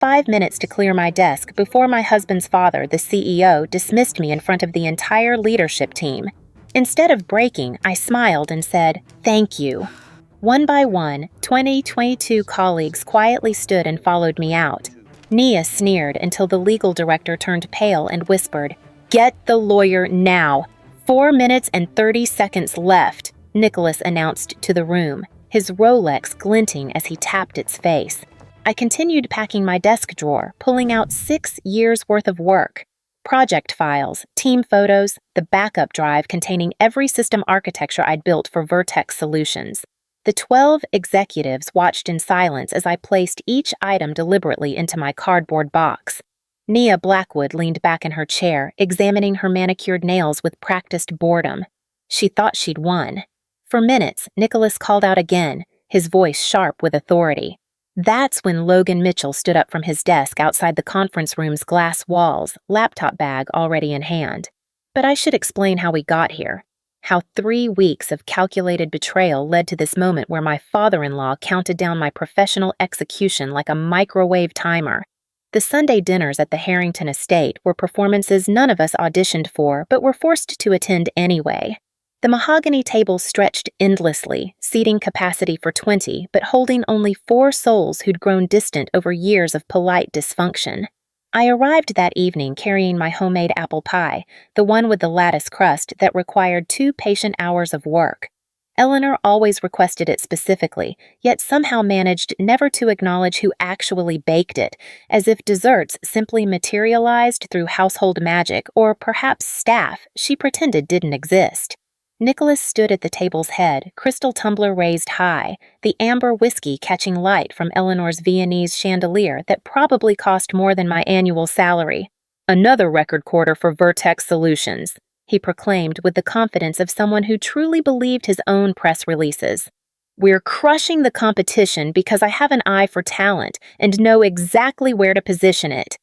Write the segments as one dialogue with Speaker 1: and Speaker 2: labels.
Speaker 1: 5 minutes to clear my desk before my husband's father, the CEO, dismissed me in front of the entire leadership team. Instead of breaking, I smiled and said, "Thank you." One by one, 2022 colleagues quietly stood and followed me out. Nia sneered until the legal director turned pale and whispered, "Get the lawyer now. 4 minutes and 30 seconds left," Nicholas announced to the room, his Rolex glinting as he tapped its face. I continued packing my desk drawer, pulling out 6 years' worth of work. Project files, team photos, the backup drive containing every system architecture I'd built for Vertex Solutions. The 12 executives watched in silence as I placed each item deliberately into my cardboard box. Nia Blackwood leaned back in her chair, examining her manicured nails with practiced boredom. She thought she'd won. For minutes, Nicholas called out again, his voice sharp with authority. That's when Logan Mitchell stood up from his desk outside the conference room's glass walls, laptop bag already in hand. But I should explain how we got here. How 3 weeks of calculated betrayal led to this moment where my father-in-law counted down my professional execution like a microwave timer. The Sunday dinners at the Harrington estate were performances none of us auditioned for but were forced to attend anyway. The mahogany table stretched endlessly, seating capacity for 20, but holding only 4 souls who'd grown distant over years of polite dysfunction. I arrived that evening carrying my homemade apple pie, the one with the lattice crust that required 2 patient hours of work. Eleanor always requested it specifically, yet somehow managed never to acknowledge who actually baked it, as if desserts simply materialized through household magic or perhaps staff she pretended didn't exist. Nicholas stood at the table's head, crystal tumbler raised high, the amber whiskey catching light from Eleanor's Viennese chandelier that probably cost more than my annual salary. "Another record quarter for Vertex Solutions," he proclaimed with the confidence of someone who truly believed his own press releases. "We're crushing the competition because I have an eye for talent and know exactly where to position it."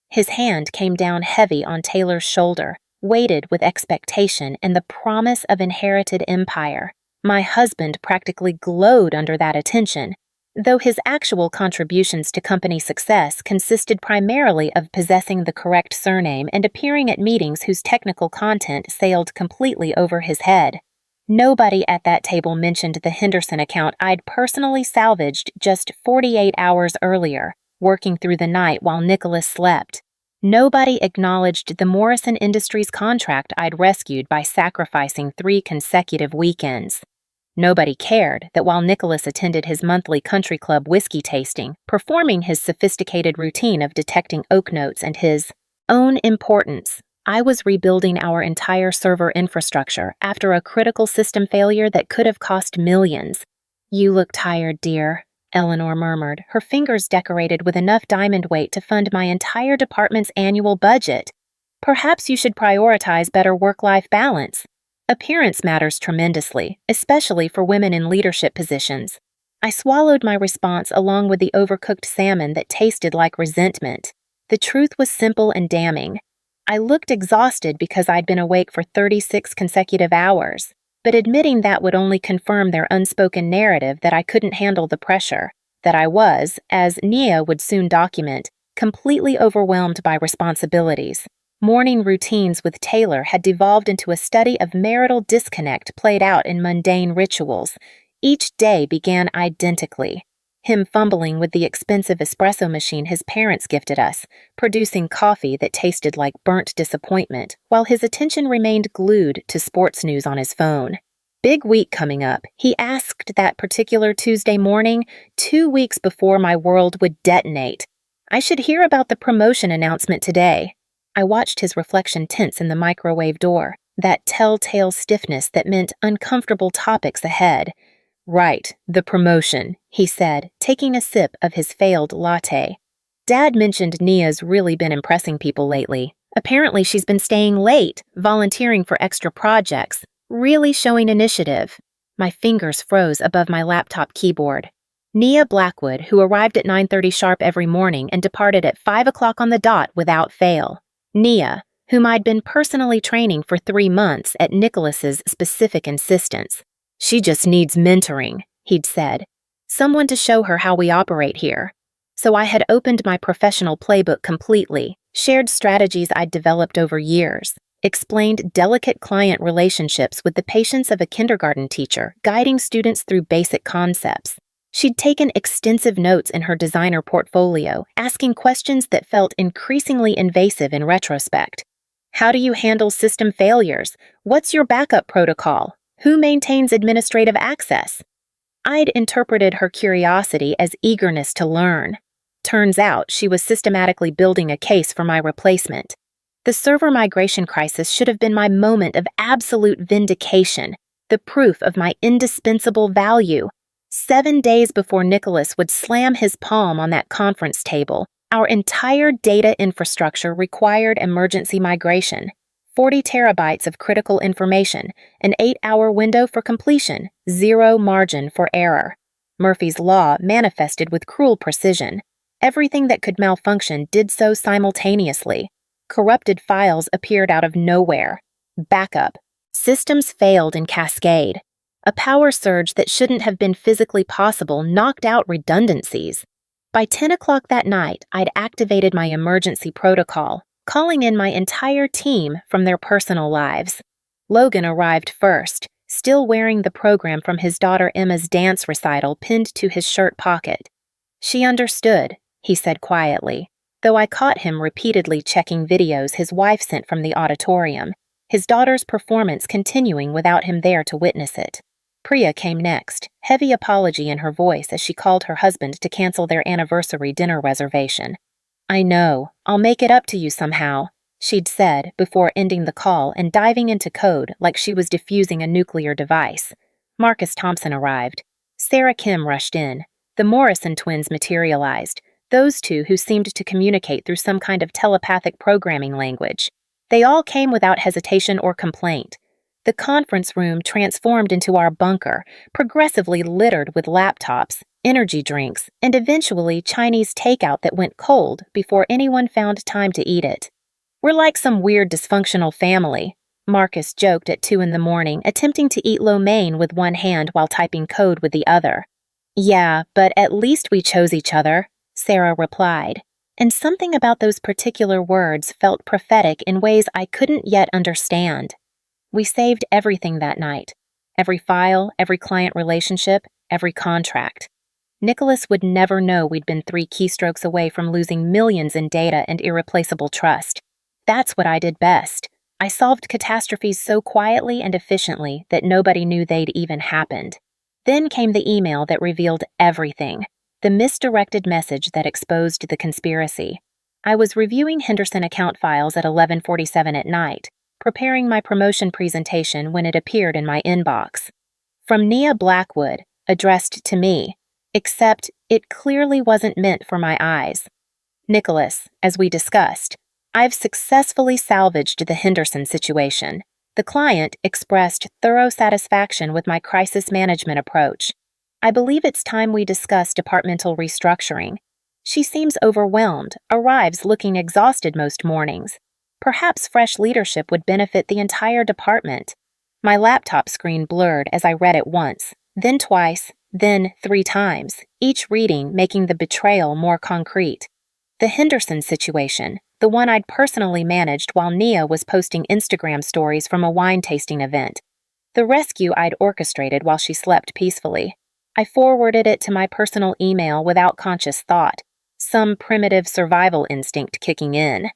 Speaker 1: His hand came down heavy on Taylor's shoulder, weighted with expectation and the promise of inherited empire. My husband practically glowed under that attention, though his actual contributions to company success consisted primarily of possessing the correct surname and appearing at meetings whose technical content sailed completely over his head. Nobody at that table mentioned the Henderson account I'd personally salvaged just 48 hours earlier, working through the night while Nicholas slept. Nobody acknowledged the Morrison Industries contract I'd rescued by sacrificing 3 consecutive weekends. Nobody cared that while Nicholas attended his monthly country club whiskey tasting, performing his sophisticated routine of detecting oak notes and his own importance, I was rebuilding our entire server infrastructure after a critical system failure that could have cost millions. "You look tired, dear," Eleanor murmured, her fingers decorated with enough diamond weight to fund my entire department's annual budget. "Perhaps you should prioritize better work-life balance. Appearance matters tremendously, especially for women in leadership positions." I swallowed my response along with the overcooked salmon that tasted like resentment. The truth was simple and damning. I looked exhausted because I'd been awake for 36 consecutive hours. But admitting that would only confirm their unspoken narrative that I couldn't handle the pressure, that I was, as Nia would soon document, completely overwhelmed by responsibilities. Morning routines with Taylor had devolved into a study of marital disconnect played out in mundane rituals. Each day began identically. Him fumbling with the expensive espresso machine his parents gifted us, producing coffee that tasted like burnt disappointment, while his attention remained glued to sports news on his phone. "Big week coming up," he asked that particular Tuesday morning, 2 weeks before my world would detonate. "I should hear about the promotion announcement today." I watched his reflection tense in the microwave door, that telltale stiffness that meant uncomfortable topics ahead. "Right, the promotion," he said, taking a sip of his failed latte. "Dad mentioned Nia's really been impressing people lately. Apparently she's been staying late, volunteering for extra projects, really showing initiative." My fingers froze above my laptop keyboard. Nia Blackwood, who arrived at 9:30 sharp every morning and departed at 5 o'clock on the dot without fail. Nia, whom I'd been personally training for 3 months at Nicholas's specific insistence. "She just needs mentoring," he'd said. "Someone to show her how we operate here." So I had opened my professional playbook completely, shared strategies I'd developed over years, explained delicate client relationships with the patience of a kindergarten teacher, guiding students through basic concepts. She'd taken extensive notes in her designer portfolio, asking questions that felt increasingly invasive in retrospect. How do you handle system failures? What's your backup protocol? Who maintains administrative access? I'd interpreted her curiosity as eagerness to learn. Turns out she was systematically building a case for my replacement. The server migration crisis should have been my moment of absolute vindication, the proof of my indispensable value. 7 days before Nicholas would slam his palm on that conference table, our entire data infrastructure required emergency migration. 40 terabytes of critical information, an 8-hour window for completion, zero margin for error. Murphy's Law manifested with cruel precision. Everything that could malfunction did so simultaneously. Corrupted files appeared out of nowhere. Backup. Systems failed in cascade. A power surge that shouldn't have been physically possible knocked out redundancies. By 10 o'clock that night, I'd activated my emergency protocol, calling in my entire team from their personal lives. Logan arrived first, still wearing the program from his daughter Emma's dance recital pinned to his shirt pocket. "She understood," he said quietly, though I caught him repeatedly checking videos his wife sent from the auditorium, his daughter's performance continuing without him there to witness it. Priya came next, heavy apology in her voice as she called her husband to cancel their anniversary dinner reservation. "I know, I'll make it up to you somehow," she'd said before ending the call and diving into code like she was defusing a nuclear device. Marcus Thompson arrived. Sarah Kim rushed in. The Morrison twins materialized, those two who seemed to communicate through some kind of telepathic programming language. They all came without hesitation or complaint. The conference room transformed into our bunker, progressively littered with laptops, energy drinks, and eventually Chinese takeout that went cold before anyone found time to eat it. "We're like some weird dysfunctional family," Marcus joked at 2 in the morning, attempting to eat lo mein with one hand while typing code with the other. "Yeah, but at least we chose each other," Sarah replied, and something about those particular words felt prophetic in ways I couldn't yet understand. We saved everything that night. Every file, every client relationship, every contract. Nicholas would never know we'd been 3 keystrokes away from losing millions in data and irreplaceable trust. That's what I did best. I solved catastrophes so quietly and efficiently that nobody knew they'd even happened. Then came the email that revealed everything, the misdirected message that exposed the conspiracy. I was reviewing Henderson account files at 11:47 at night, preparing my promotion presentation when it appeared in my inbox. From Nia Blackwood, addressed to me, except it clearly wasn't meant for my eyes. "Nicholas, as we discussed, I've successfully salvaged the Henderson situation. The client expressed thorough satisfaction with my crisis management approach. I believe it's time we discuss departmental restructuring. She seems overwhelmed, arrives looking exhausted most mornings. Perhaps fresh leadership would benefit the entire department." My laptop screen blurred as I read it once, then twice, then 3 times, each reading making the betrayal more concrete. The Henderson situation, the one I'd personally managed while Nia was posting Instagram stories from a wine tasting event. The rescue I'd orchestrated while she slept peacefully. I forwarded it to my personal email without conscious thought, some primitive survival instinct kicking in.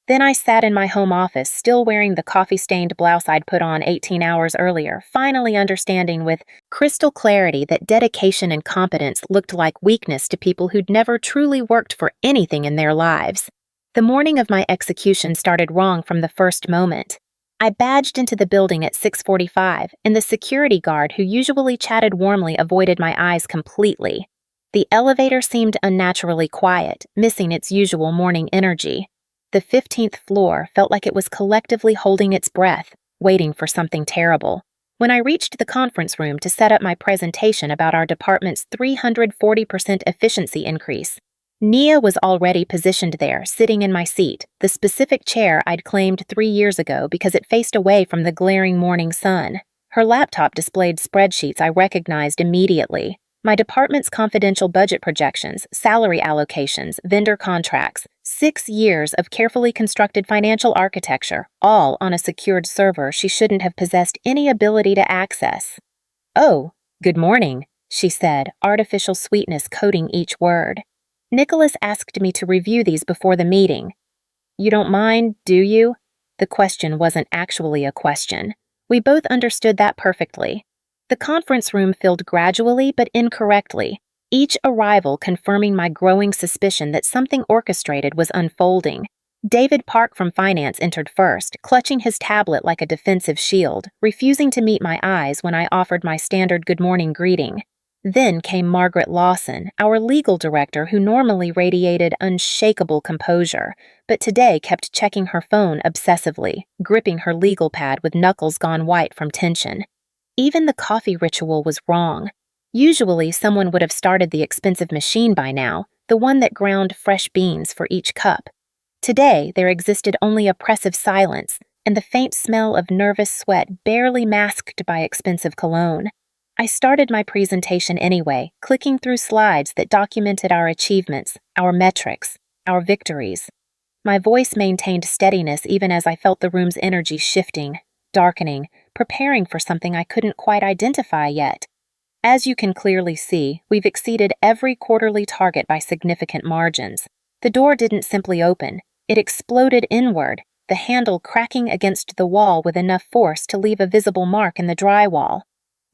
Speaker 1: Then I sat in my home office, still wearing the coffee-stained blouse I'd put on 18 hours earlier, finally understanding with crystal clarity that dedication and competence looked like weakness to people who'd never truly worked for anything in their lives. The morning of my execution started wrong from the first moment. I badged into the building at 6:45, and the security guard who usually chatted warmly avoided my eyes completely. The elevator seemed unnaturally quiet, missing its usual morning energy. The 15th floor felt like it was collectively holding its breath, waiting for something terrible. When I reached the conference room to set up my presentation about our department's 340% efficiency increase, Nia was already positioned there, sitting in my seat, the specific chair I'd claimed 3 years ago because it faced away from the glaring morning sun. Her laptop displayed spreadsheets I recognized immediately. My department's confidential budget projections, salary allocations, vendor contracts, 6 years of carefully constructed financial architecture, all on a secured server she shouldn't have possessed any ability to access. "Oh, good morning," she said, artificial sweetness coating each word. "Nicholas asked me to review these before the meeting. You don't mind, do you?" The question wasn't actually a question. We both understood that perfectly. The conference room filled gradually but incorrectly, each arrival confirming my growing suspicion that something orchestrated was unfolding. David Park from finance entered first, clutching his tablet like a defensive shield, refusing to meet my eyes when I offered my standard good morning greeting. Then came Margaret Lawson, our legal director who normally radiated unshakable composure, but today kept checking her phone obsessively, gripping her legal pad with knuckles gone white from tension. Even the coffee ritual was wrong. Usually someone would have started the expensive machine by now, the one that ground fresh beans for each cup. Today, there existed only oppressive silence and the faint smell of nervous sweat barely masked by expensive cologne. I started my presentation anyway, clicking through slides that documented our achievements, our metrics, our victories. My voice maintained steadiness even as I felt the room's energy shifting, darkening, preparing for something I couldn't quite identify yet. As you can clearly see, we've exceeded every quarterly target by significant margins. The door didn't simply open. It exploded inward, the handle cracking against the wall with enough force to leave a visible mark in the drywall.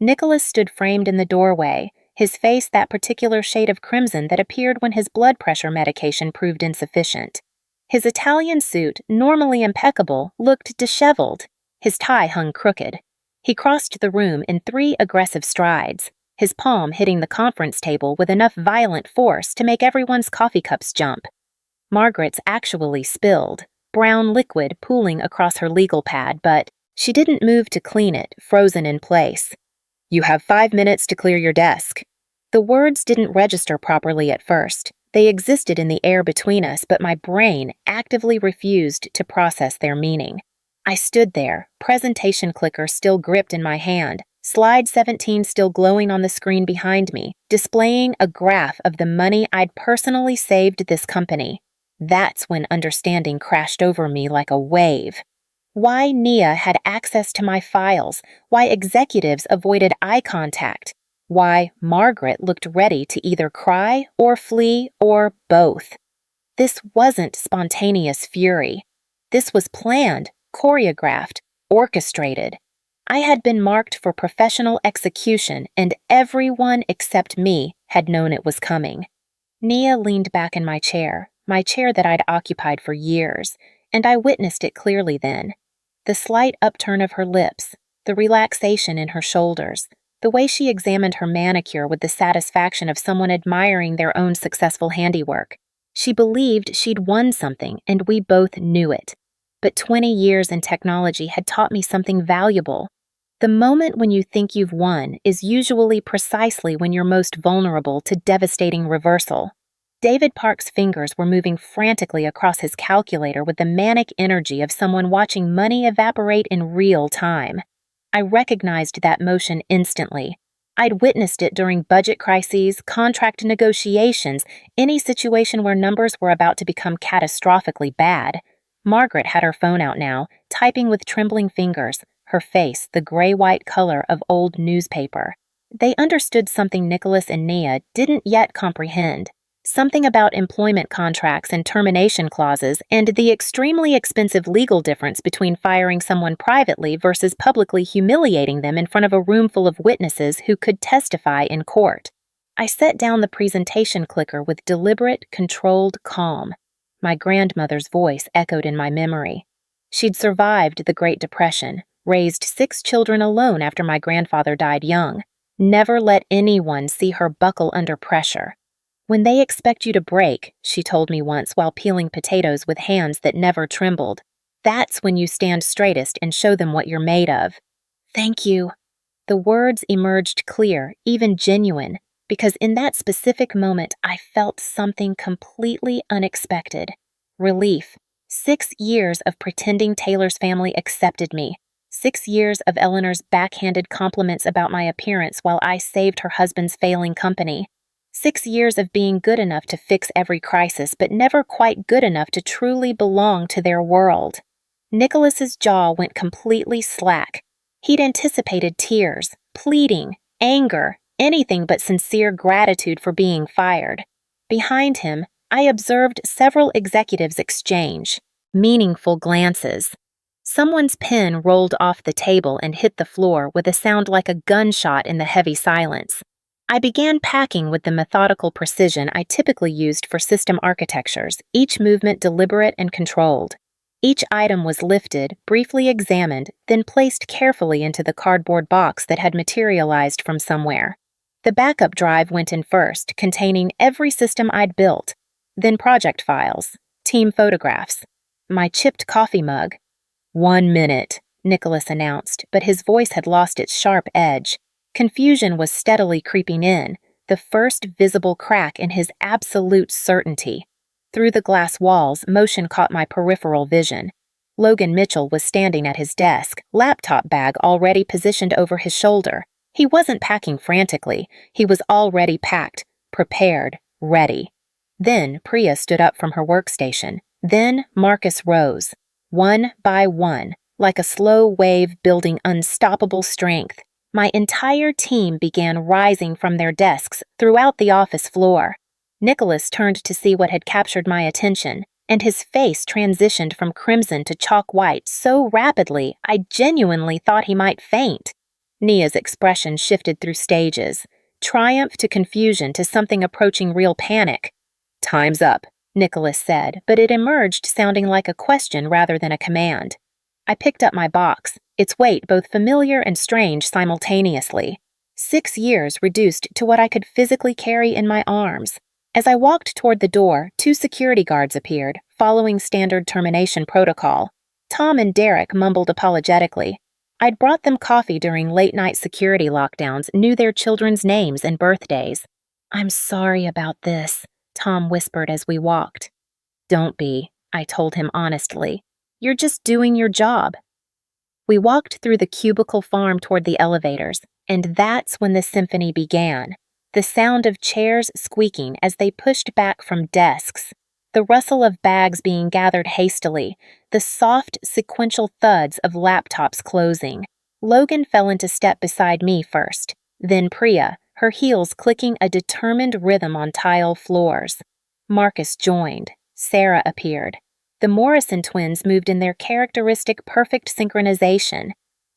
Speaker 1: Nicholas stood framed in the doorway, his face that particular shade of crimson that appeared when his blood pressure medication proved insufficient. His Italian suit, normally impeccable, looked disheveled. His tie hung crooked. He crossed the room in 3 aggressive strides, his palm hitting the conference table with enough violent force to make everyone's coffee cups jump. Margaret's actually spilled, brown liquid pooling across her legal pad, but she didn't move to clean it, frozen in place. "You have 5 minutes to clear your desk." The words didn't register properly at first. They existed in the air between us, but my brain actively refused to process their meaning. I stood there, presentation clicker still gripped in my hand, slide 17 still glowing on the screen behind me, displaying a graph of the money I'd personally saved this company. That's when understanding crashed over me like a wave. Why Nia had access to my files, why executives avoided eye contact, why Margaret looked ready to either cry or flee or both. This wasn't spontaneous fury. This was planned, choreographed, orchestrated. I had been marked for professional execution, and everyone except me had known it was coming. Nia leaned back in my chair that I'd occupied for years, and I witnessed it clearly then. The slight upturn of her lips, the relaxation in her shoulders, the way she examined her manicure with the satisfaction of someone admiring their own successful handiwork. She believed she'd won something, and we both knew it. But 20 years in technology had taught me something valuable. The moment when you think you've won is usually precisely when you're most vulnerable to devastating reversal. David Park's fingers were moving frantically across his calculator with the manic energy of someone watching money evaporate in real time. I recognized that motion instantly. I'd witnessed it during budget crises, contract negotiations, any situation where numbers were about to become catastrophically bad. Margaret had her phone out now, typing with trembling fingers, her face the gray-white color of old newspaper. They understood something Nicholas and Nia didn't yet comprehend. Something about employment contracts and termination clauses and the extremely expensive legal difference between firing someone privately versus publicly humiliating them in front of a room full of witnesses who could testify in court. I set down the presentation clicker with deliberate, controlled calm. My grandmother's voice echoed in my memory. She'd survived the Great Depression, raised 6 children alone after my grandfather died young. Never let anyone see her buckle under pressure. "When they expect you to break," she told me once while peeling potatoes with hands that never trembled, "that's when you stand straightest and show them what you're made of." "Thank you." The words emerged clear, even genuine, because in that specific moment I felt something completely unexpected. Relief. 6 years of pretending Taylor's family accepted me. 6 years of Eleanor's backhanded compliments about my appearance while I saved her husband's failing company. 6 years of being good enough to fix every crisis, but never quite good enough to truly belong to their world. Nicholas's jaw went completely slack. He'd anticipated tears, pleading, anger, anything but sincere gratitude for being fired. Behind him, I observed several executives exchange meaningful glances. Someone's pen rolled off the table and hit the floor with a sound like a gunshot in the heavy silence. I began packing with the methodical precision I typically used for system architectures, each movement deliberate and controlled. Each item was lifted, briefly examined, then placed carefully into the cardboard box that had materialized from somewhere. The backup drive went in first, containing every system I'd built, then project files, team photographs, my chipped coffee mug. 1 minute, Nicholas announced, but his voice had lost its sharp edge. Confusion was steadily creeping in, the first visible crack in his absolute certainty. Through the glass walls, motion caught my peripheral vision. Logan Mitchell was standing at his desk, laptop bag already positioned over his shoulder. He wasn't packing frantically. He was already packed, prepared, ready. Then Priya stood up from her workstation. Then Marcus rose. One by one, like a slow wave building unstoppable strength, my entire team began rising from their desks throughout the office floor. Nicholas turned to see what had captured my attention, and his face transitioned from crimson to chalk white so rapidly I genuinely thought he might faint. Nia's expression shifted through stages, triumph to confusion to something approaching real panic. "Time's up," Nicholas said, but it emerged sounding like a question rather than a command. I picked up my box, its weight both familiar and strange simultaneously. 6 years reduced to what I could physically carry in my arms. As I walked toward the door, 2 security guards appeared, following standard termination protocol. Tom and Derek mumbled apologetically. I'd brought them coffee during late-night security lockdowns, knew their children's names and birthdays. "I'm sorry about this," Tom whispered as we walked. "Don't be," I told him honestly. "You're just doing your job." We walked through the cubicle farm toward the elevators, and that's when the symphony began. The sound of chairs squeaking as they pushed back from desks, the rustle of bags being gathered hastily, the soft, sequential thuds of laptops closing. Logan fell into step beside me first, then Priya, her heels clicking a determined rhythm on tile floors. Marcus joined. Sarah appeared. The Morrison twins moved in their characteristic perfect synchronization.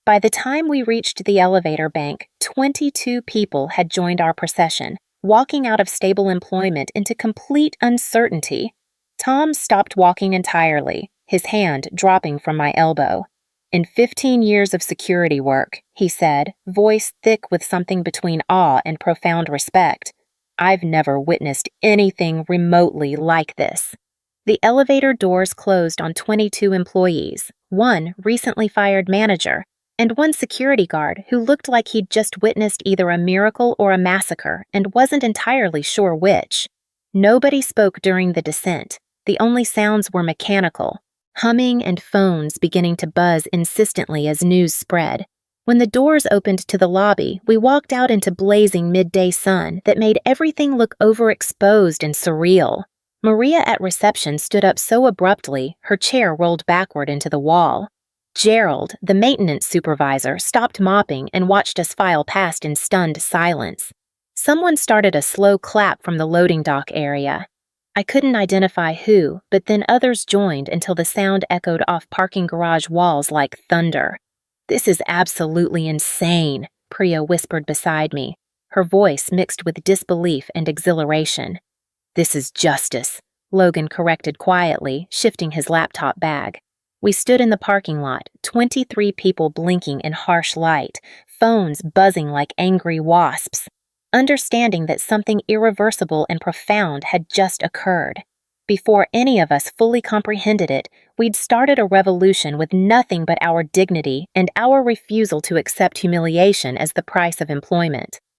Speaker 1: By the time we reached the elevator bank, 22 people had joined our procession, walking out of stable employment into complete uncertainty. Tom stopped walking entirely, his hand dropping from my elbow. "In 15 years of security work," he said, voice thick with something between awe and profound respect, "I've never witnessed anything remotely like this." The elevator doors closed on 22 employees, 1 recently fired manager, and 1 security guard who looked like he'd just witnessed either a miracle or a massacre and wasn't entirely sure which. Nobody spoke during the descent. The only sounds were mechanical, humming and phones beginning to buzz insistently as news spread. When the doors opened to the lobby, we walked out into blazing midday sun that made everything look overexposed and surreal. Maria at reception stood up so abruptly, her chair rolled backward into the wall. Gerald, the maintenance supervisor, stopped mopping and watched us file past in stunned silence. Someone started a slow clap from the loading dock area. I couldn't identify who, but then others joined until the sound echoed off parking garage walls like thunder. "This is absolutely insane," Priya whispered beside me, her voice mixed with disbelief and exhilaration. "This is justice," Logan corrected quietly, shifting his laptop bag. We stood in the parking lot, 23 people blinking in harsh light, phones buzzing like angry wasps, understanding that something irreversible and profound had just occurred. Before any of us fully comprehended it, we'd started a revolution with nothing but our dignity and our refusal to accept humiliation as the price of employment.